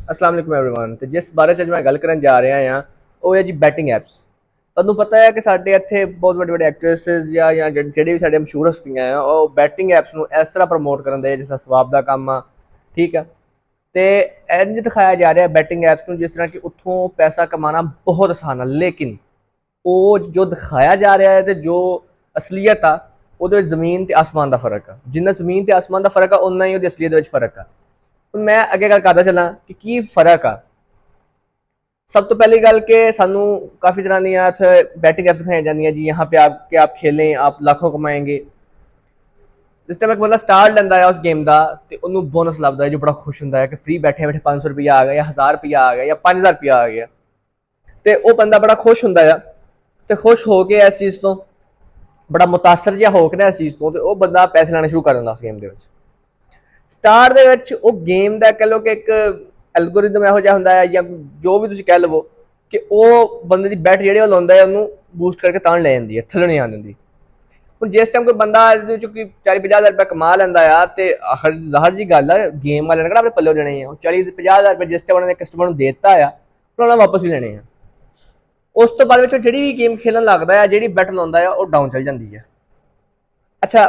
अस्सलाम वालेकुम एवरीवन। ਤੇ ਜਿਸ ਬਾਰੇ ਚ ਅੱਜ ਮੈਂ ਗੱਲ ਕਰਨ ਜਾ ਰਿਹਾ ਹਾਂ ਉਹ ਹੈ ਜੀ ਬੈਟਿੰਗ ਐਪਸ। ਤੁਹਾਨੂੰ ਪਤਾ ਹੈ ਕਿ ਸਾਡੇ ਇੱਥੇ ਬਹੁਤ ਵੱਡੇ ਵੱਡੇ ਐਕਟਰੈਸਿਸ ਜਾਂ ਜਿਹੜੇ ਵੀ ਸਾਡੇ ਮਸ਼ਹੂਰ ਹਸਤੀਆਂ ਆ ਉਹ ਬੈਟਿੰਗ ਐਪਸ ਨੂੰ ਇਸ ਤਰ੍ਹਾਂ ਪ੍ਰਮੋਟ ਕਰਨ ਦੇ ਜਿਸ ਤਰ੍ਹਾਂ ਸਵਾਬ ਦਾ ਕੰਮ ਆ। ਠੀਕ ਆ। ਤੇ ਇੰਝ ਦਿਖਾਇਆ ਜਾ ਰਿਹਾ ਬੈਟਿੰਗ ਐਪਸ ਨੂੰ ਜਿਸ ਤਰ੍ਹਾਂ ਕਿ ਉੱਥੋਂ ਪੈਸਾ ਕਮਾਉਣਾ ਬਹੁਤ ਆਸਾਨ ਆ, ਲੇਕਿਨ ਉਹ ਜੋ ਦਿਖਾਇਆ ਜਾ ਰਿਹਾ ਹੈ ਤੇ ਜੋ ਅਸਲੀਅਤ ਆ ਉਹਦੇ ਵਿੱਚ ਜ਼ਮੀਨ ਤੇ ਆਸਮਾਨ ਦਾ ਫਰਕ ਆ। ਜਿੰਨਾ ਜ਼ਮੀਨ ਤੇ ਆਸਮਾਨ ਦਾ ਫਰਕ ਆ ਉਨਾ ਹੀ ਉਹਦੀ ਅਸਲੀਅਤ ਵਿੱਚ ਫਰਕ ਆ। ਹੁਣ ਮੈਂ ਅੱਗੇ ਗੱਲ ਕਰਦਾ ਚੱਲਾਂ ਕਿ ਕੀ ਫਰਕ ਆ। सब तो पहली गल के सानू काफ़ी तरह दी बैटिंग एप्स दिखाई जाती जी, यहाँ पे आप खेलें आप लाखों कमाएंगे। जिस टाइम एक बंदा स्टार्ट लेंदा है उस गेम का तो उन्होंने बोनस लभदा है जो बड़ा खुश होंदा है कि फ्री बैठे बैठे 500 रुपया आ गया या 1000 रुपया आ गया या 5000 रुपया आ गया। तो वह बंदा बड़ा खुश होंदा है तो खुश हो के इस चीज़ तो बड़ा मुतासर जिहा हो के इस चीज़ तो वह बंदा पैसे लाने शुरू कर दिंदा उस गेम के स्टार्ट के गेम का कह लो कि एक एल्गोरिदम ਇਹੋ ਜਿਹਾ ਹੁੰਦਾ ਹੈ ਜਾਂ ਜੋ ਵੀ ਤੁਸੀਂ ਕਹਿ ਲਵੋ ਕਿ ਉਹ ਬੰਦੇ ਦੀ ਬੈਟ ਜਿਹੜੀ ਉਹ ਲਾਉਂਦਾ ਹੈ ਉਹਨੂੰ ਬੂਸਟ ਕਰਕੇ ਤਾਂ ਲੈ ਜਾਂਦੀ ਹੈ, ਥੱਲੇ ਨਹੀਂ ਆਉਣ ਦਿੰਦੀ। ਹੁਣ ਜਿਸ ਟਾਈਮ ਕੋਈ ਬੰਦਾ ਇਹਦੇ ਵਿੱਚੋਂ ਕੋਈ 40-50 ਰੁਪਏ ਕਮਾ ਲੈਂਦਾ ਆ ਤੇ ਜ਼ਾਹਰ ਜੀ ਗੱਲ ਆ ਗੇਮ ਵਾਲਿਆਂ ਨੇ ਕਿਹੜਾ ਆਪਣੇ ਪੱਲੇ ਦੇਣੇ ਆ। 40-50 ਰੁਪਏ ਜਿਸ ਟਾਈਮ ਉਹਨਾਂ ਨੇ ਕਸਟਮਰ ਨੂੰ ਦੇ ਦਿੱਤਾ ਆ ਉਹਨਾਂ ਨੇ ਵਾਪਸ ਵੀ ਲੈਣੇ ਆ। ਉਸ ਤੋਂ ਬਾਅਦ ਵਿੱਚ ਜਿਹੜੀ ਵੀ ਗੇਮ ਖੇਲਣ ਲੱਗਦਾ ਆ ਜਿਹੜੀ ਬੈਟ ਲਾਉਂਦਾ ਆ ਉਹ ਡਾਊਨ ਚੱਲ ਜਾਂਦੀ ਹੈ। ਅੱਛਾ,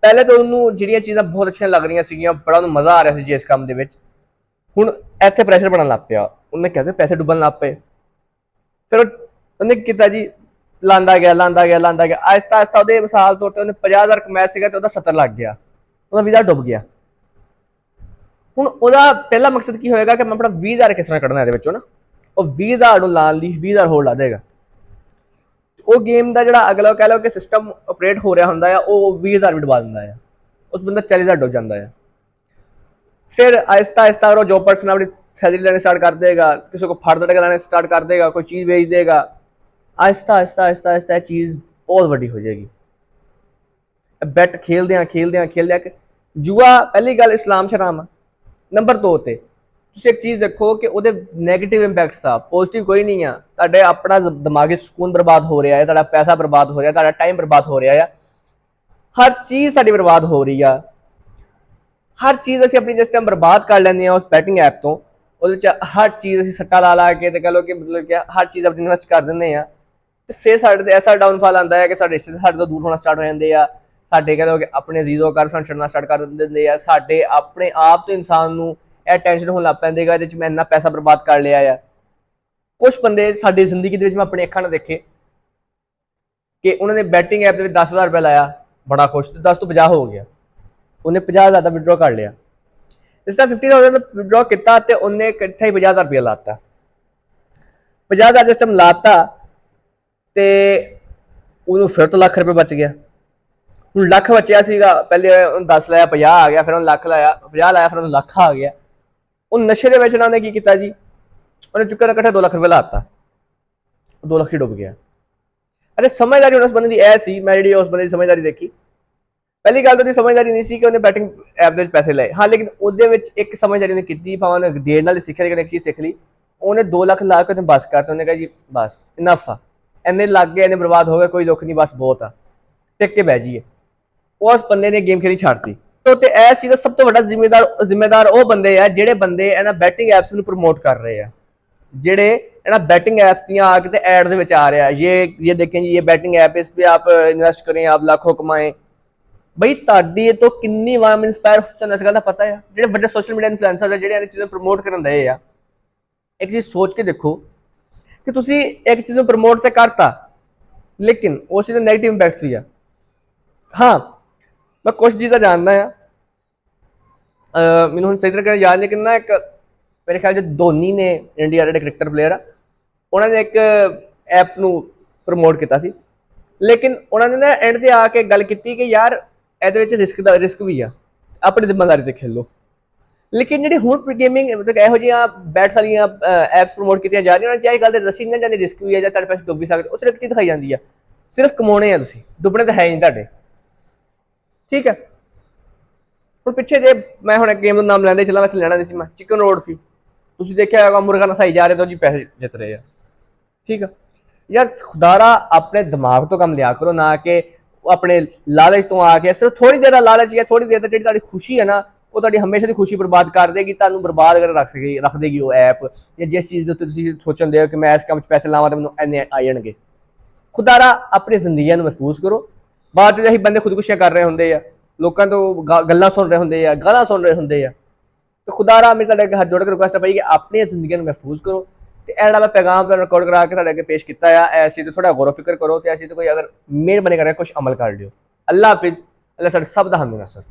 ਪਹਿਲੇ ਤਾਂ ਉਹਨੂੰ ਜਿਹੜੀਆਂ ਚੀਜ਼ਾਂ ਬਹੁਤ ਅੱਛੀਆਂ ਲੱਗ ਰਹੀਆਂ ਸੀਗੀਆਂ, ਬੜਾ ਉਹਨੂੰ ਮਜ਼ਾ ਆ ਰਿਹਾ ਸੀ ਜਿਸ ਕੰਮ ਦੇ ਵਿੱਚ। ਹੁਣ ਇੱਥੇ ਪ੍ਰੈਸ਼ਰ ਬਣਨ ਲੱਗ ਪਿਆ, ਉਹਨੇ ਕਿਹਾ ਕਿ ਪੈਸੇ ਡੁੱਬਣ ਲੱਗ ਪਏ। ਫਿਰ ਉਹਨੇ ਕੀਤਾ ਜੀ ਲਾਂਦਾ ਗਿਆ ਆਹਿਸਤਾ ਆਹਿਸਤਾ ਉਹਦੇ ਮਿਸਾਲ ਤੌਰ ਤੇ ਉਹਨੇ 50,000 ਕਮਾਇਆ ਸੀਗਾ ਤੇ ਉਹਦਾ 70 ਲੱਗ ਗਿਆ, ਉਹਦਾ ਵੀਜ਼ਾ ਡੁੱਬ ਗਿਆ। ਹੁਣ ਉਹਦਾ ਪਹਿਲਾ ਮਕਸਦ ਕੀ ਹੋਏਗਾ ਕਿ ਮੈਂ ਆਪਣਾ 20,000 ਕਿਸ ਤਰ੍ਹਾਂ ਕੱਢਣਾ ਇਹਦੇ ਵਿੱਚੋਂ ਨਾ। ਉਹ 20,000 ਨੂੰ ਲਾਉਣ ਲਈ 20,000 ਹੋਰ ਲਾ ਦੇਗਾ। ਉਹ ਗੇਮ ਦਾ ਜਿਹੜਾ ਅਗਲਾ ਕਹਿ ਲਓ ਕਿ ਸਿਸਟਮ ਆਪਰੇਟ ਹੋ ਰਿਹਾ ਹੁੰਦਾ ਆ ਉਹ 20,000 ਵੀ ਡੁਬਾ ਦਿੰਦਾ ਆ, ਉਸ ਬੰਦਾ 40,000 ਡੁੱਬ ਜਾਂਦਾ ਆ। फिर आहिस्ता आहिस्ता अगर वो जॉब पर्सन अपनी सैलरी लेने स्टार्ट कर देगा, किसी को फर्दर लाने स्टार्ट कर देगा, कोई चीज़ बेच देगा, आहिस्ता आहिस्ता आहिस्ता आहिस्ता चीज़ बहुत बड़ी हो जाएगी। बैट खेलदे जुआ पहली गल इस्लाम शराम है। नंबर 2 ते तुसीं एक चीज़ देखो कि ਉਹਦੇ ਨੈਗੇਟਿਵ ਇੰਪੈਕਟਸ ਆ, ਪੋਜ਼ਿਟਿਵ ਕੋਈ ਨਹੀਂ ਆ। ਤੁਹਾਡੇ ਆਪਣਾ ਦਿਮਾਗੀ ਸਕੂਨ ਬਰਬਾਦ ਹੋ ਰਿਹਾ ਹੈ, ਤੁਹਾਡਾ ਪੈਸਾ ਬਰਬਾਦ ਹੋ ਰਿਹਾ, ਤੁਹਾਡਾ ਟਾਈਮ ਬਰਬਾਦ ਹੋ ਰਿਹਾ ਆ, ਹਰ ਚੀਜ਼ ਤੁਹਾਡੀ ਬਰਬਾਦ ਹੋ ਰਹੀ ਆ। हर चीज़ असीं अपनी जिस टाइम बर्बाद कर लैंदे उस बैटिंग ऐप तो हर चीज़ असीं सट्टा ला के कह लो कि मतलब कि हर चीज़ अपनी इन्वेस्ट कर दिंदे आ ते फिर साडे ते ऐसा डाउनफॉल आंदा है कि साडे रिश्ते साडे तो दूर होना स्टार्ट हो जांदे आ। साडे कह लो कि अपने अजीज़ो घर सानूं छड्डना स्टार्ट कर दिंदे आ। साडे अपने आप तो इंसान नूं इह टेंशन होण लग पैंदी कि इहदे च मैं इन्ना पैसा बर्बाद कर लिया आ। कुछ बंदे साडी जिंदगी दे विच मैं अपनी अखां नाल देखे कि उन्होंने बैटिंग ऐप दे विच 10,000 रुपया लाया, बड़ा खुश, 10 तो 50 हो गया, उन्हें 50,000 का विड्रॉ कर लिया। जिस तरह 50,000 विड्रॉ किया तो उन्हें इकट्ठा ही 50,000 रुपया लाता। 50,000 जिस टाइम लाता तो उन्होंने फिर तो लाख रुपये बच गया। हूँ लख बचिया सीगा, पहले 10 लाया 50 आ गया, फिर उन्हें लख लाया 50 लाया, फिर उन्हें लख आ गया। उन नशे के विच उन्होंने की किया जी, उन्हें चुकर इकट्ठा 2 लाख रुपये लाता, 2 लाख ही डुब गया। अरे समझदारी उस बंदे की ऐ सी, मैं जी उस बंदे की समझदारी देखी। पहली गल तो समझदारी नहीं सी कि उन्हें बैटिंग ऐप के पैसे लाए, हाँ, लेकिन वो एक समझदारी उन्हें की, भावें उन्हें देर नाल सीखिया, लेकिन एक चीज़ सीख ली, उन्हें 2 लाख ला के उन्हें बस करता। उन्हें कहा जी बस इनफ आ, इन्ने लग गए, इन्ने बर्बाद हो गए, कोई दुख नहीं, बस बहुत आ, टिक के बह जाइए। उस बंदे ने गेम खेली छाड़ती। तो इस चीज़ का सब तो बड़ा जिम्मेदार वो बंदे है ਜਿਹੜੇ ਬੰਦੇ ਇਹਨਾਂ बैटिंग ਐप्स ਨੂੰ प्रमोट कर रहे हैं, ਜਿਹੜੇ ਇਹਨਾਂ बैटिंग ऐप्स ਦੀਆਂ आ के एड ਦੇ ਵਿੱਚ आ रहा है, ये देखें जी ये बैटिंग ऐप, इस पर आप इन्वेस्ट करें, आप लाखों कमाएं। बई ताड़ी तो किन्नी वार इंस्पायर होना इस गल का पता है। जो बड़े सोशल मीडिया इन्फ्लुएंसर है जो चीज़ें प्रमोट कर रहे हैं, एक चीज़ सोच के देखो कि तुसी एक चीज़ प्रमोट तो करता लेकिन उस चीज़ नैगेटिव इंपैक्ट भी है। हाँ, मैं कुछ चीज़ा जानना है, मैंने हम सही तरह याद, लेकिन ना एक मेरे ख्याल से धोनी ने इंडिया के क्रिकेटर प्लेयर आ, उन्होंने एक ऐप न प्रमोट किया, लेकिन उन्होंने ना एंड से आके गल की कि यार ये रिस्क भी आ, अपनी जिम्मेदारी से खेलो। लेकिन जी हूँ गेमिंग मतलब यहो जी बैट्स वाली ऐप्स प्रमोट की जा रही, चाहे गल दसी नहीं जाती रिस्क भी है, तेरे पैसे डुब भी सकते, उस एक चीज़ दिखाई जाती है, सिर्फ कमाने हैं, डुबने तो है नहीं तुहाडे। ठीक है, हूँ पिछे जे मैं हूँ गेम का नाम लैंदे चला, वैसे लेना नहीं सी, मैं चिकन रोड सी, तुसीं देखिया होगा मुर्गा नसाई जा रहे तो जी पैसे जित रहे हैं। ठीक है यार, खुदारा अपने दिमाग तो कम लिया करो, ना कि अपने लालच तो आके सिर्फ थोड़ी देर का लालच या थोड़ी देर तक जी खुशी है ना ਉਹ ਤੁਹਾਡੀ ਹਮੇਸ਼ਾ ਦੀ ਖੁਸ਼ੀ ਬਰਬਾਦ ਕਰ ਦੇਗੀ, ਤੁਹਾਨੂੰ ਬਰਬਾਦ ਕਰ ਰੱਖ ਦੇਗੀ ਉਹ ਐਪ, ਜਾਂ ਜਿਸ ਚੀਜ਼ ਦੇ ਉੱਤੇ ਤੁਸੀਂ ਸੋਚਦੇ ਹੋ ਕਿ ਮੈਂ ਇਸ ਕੰਮ 'ਚ ਪੈਸੇ ਲਾਵਾਂ ਤਾਂ ਮੈਨੂੰ ਇੰਨੇ ਆ ਜਾਣਗੇ। ਖੁਦਾਰਾ ਆਪਣੀ ਜ਼ਿੰਦਗੀਆਂ ਨੂੰ ਮਹਿਫੂਜ਼ ਕਰੋ। ਬਾਅਦ ਵਿੱਚ ਅਸੀਂ ਬੰਦੇ ਖੁਦਕੁਸ਼ੀਆਂ ਕਰ ਰਹੇ ਹੁੰਦੇ ਆ, ਲੋਕਾਂ ਤੋਂ ਗੱਲਾਂ ਸੁਣ ਰਹੇ ਹੁੰਦੇ ਆ, ਗਾਲਾਂ ਸੁਣ ਰਹੇ ਹੁੰਦੇ ਆ। ਤੇ ਖੁਦਾਰਾ ਮੇਰੇ ਤੁਹਾਡੇ ਅੱਗੇ ਹੱਥ ਜੋੜ ਕੇ ਰਿਕੁਐਸਟ ਹੈ ਭਾਈ ਕਿ ਆਪਣੀਆਂ ਜ਼ਿੰਦਗੀਆਂ ਨੂੰ ਮਹਿਫੂਜ਼ ਕਰੋ। ਤੇ ਇਹ ਜਿਹੜਾ ਮੈਂ ਪੈਗਾਮ ਤੁਹਾਨੂੰ ਰਿਕਾਰਡ ਕਰਾ ਕੇ ਤੁਹਾਡੇ ਅੱਗੇ ਪੇਸ਼ ਕੀਤਾ ਆ, ਐਸੀ ਤੇ ਥੋੜਾ ਗੌਰ ਫਿਕਰ ਕਰੋ, ਤੇ ਐਸੀ ਤੇ ਕੋਈ ਅਗਰ ਮਿਹਰਬਾਨੀ ਕਰਕੇ ਕੁਝ ਅਮਲ ਕਰ ਲਿਓ। ਅੱਲਾ ਹਾਫਿਜ਼। ਅੱਲਾ ਸਾਡੇ ਸਭ ਦਾ ਹਾਮੀ ਨਾਸਰ।